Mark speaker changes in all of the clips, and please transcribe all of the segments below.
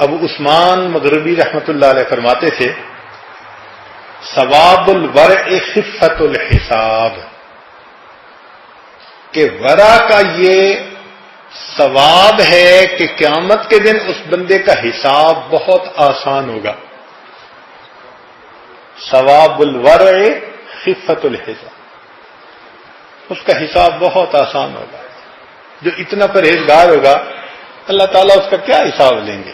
Speaker 1: ابو عثمان مغربی رحمت اللہ علیہ فرماتے تھے ثواب الورع خفت الحساب، کہ ورع کا یہ ثواب ہے کہ قیامت کے دن اس بندے کا حساب بہت آسان ہوگا. ثواب الورع خفت الحساب، اس کا حساب بہت آسان ہوگا. جو اتنا پرہیزگار ہوگا اللہ تعالیٰ اس کا کیا حساب لیں گے.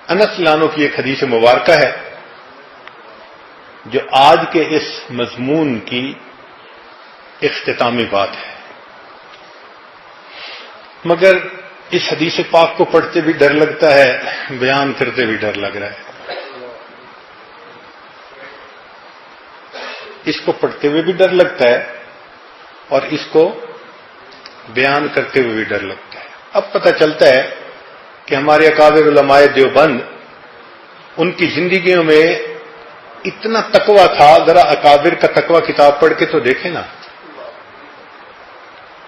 Speaker 1: انس لانو کی ایک حدیث مبارکہ ہے جو آج کے اس مضمون کی اختتامی بات ہے، مگر اس حدیث پاک کو پڑھتے بھی ڈر لگتا ہے، بیان کرتے بھی ڈر لگ رہا ہے. اس کو پڑھتے ہوئے بھی ڈر لگتا ہے اور اس کو بیان کرتے ہوئے بھی ڈر لگتا ہے. اب پتہ چلتا ہے کہ ہمارے اکابر علماء دیوبند ان کی زندگیوں میں اتنا تقویٰ تھا. ذرا اکابر کا تقویٰ کتاب پڑھ کے تو دیکھیں نا.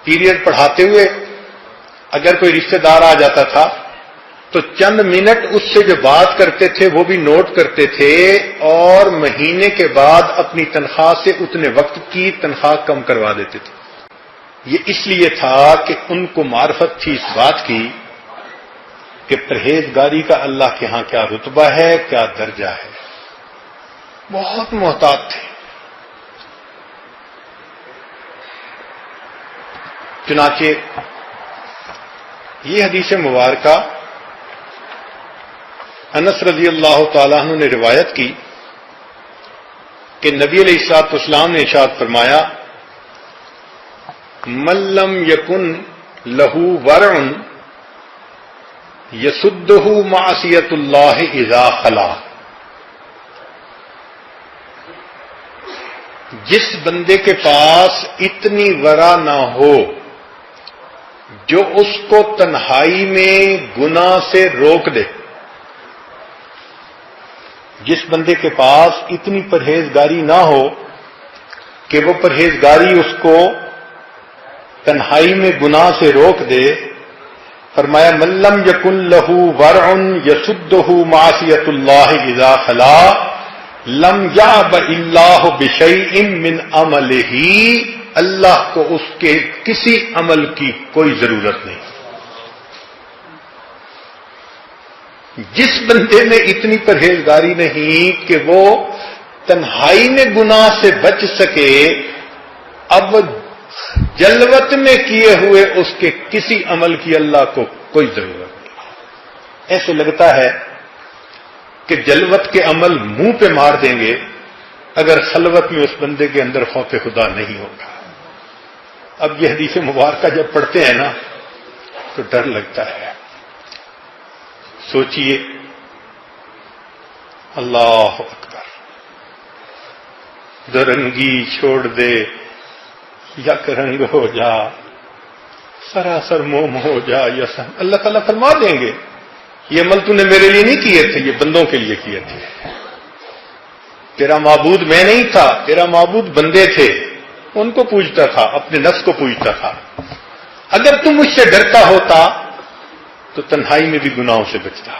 Speaker 1: پیریڈ پڑھاتے ہوئے اگر کوئی رشتہ دار آ جاتا تھا تو چند منٹ اس سے جو بات کرتے تھے وہ بھی نوٹ کرتے تھے اور مہینے کے بعد اپنی تنخواہ سے اتنے وقت کی تنخواہ کم کروا دیتے تھے. یہ اس لیے تھا کہ ان کو معرفت تھی اس بات کی کہ پرہیزگاری کا اللہ کے ہاں کیا رتبہ ہے، کیا درجہ ہے. بہت محتاط تھے. چنانچہ یہ حدیث مبارکہ انس رضی اللہ تعالیٰ عنہ نے روایت کی کہ نبی علیہ الصلوۃ والسلام نے ارشاد فرمایا من لم یکن لہ ورع یسدہ معصیۃ اللہ اذا خلا، جس بندے کے پاس اتنی ورع نہ ہو جو اس کو تنہائی میں گناہ سے روک دے، جس بندے کے پاس اتنی پرہیزگاری نہ ہو کہ وہ پرہیزگاری اس کو تنہائی میں گناہ سے روک دے، فرمایا من لم یکن لہ ورع یسدہ معصیۃ اللہ اذا خلا لم یعب اللہ بشیء من عملہ، اللہ کو اس کے کسی عمل کی کوئی ضرورت نہیں. جس بندے میں اتنی پرہیزگاری نہیں کہ وہ تنہائی میں گناہ سے بچ سکے، اب جلوت میں کیے ہوئے اس کے کسی عمل کی اللہ کو کوئی ضرورت نہیں. ایسے لگتا ہے کہ جلوت کے عمل منہ پہ مار دیں گے اگر خلوت میں اس بندے کے اندر خوف خدا نہیں ہوگا. اب یہ حدیث مبارکہ جب پڑھتے ہیں نا تو ڈر لگتا ہے. سوچئے اللہ اکبر، درنگی چھوڑ دے یک رنگ ہو جا، سراسر موم ہو جا یسن. اللہ تعالیٰ فرما دیں گے یہ عمل تو نے میرے لیے نہیں کیے تھے، یہ بندوں کے لیے کیے تھے. تیرا معبود میں نہیں تھا، تیرا معبود بندے تھے. ان کو پوجتا تھا، اپنے نفس کو پوجتا تھا. اگر تم مجھ سے ڈرتا ہوتا تو تنہائی میں بھی گناہوں سے بچتا.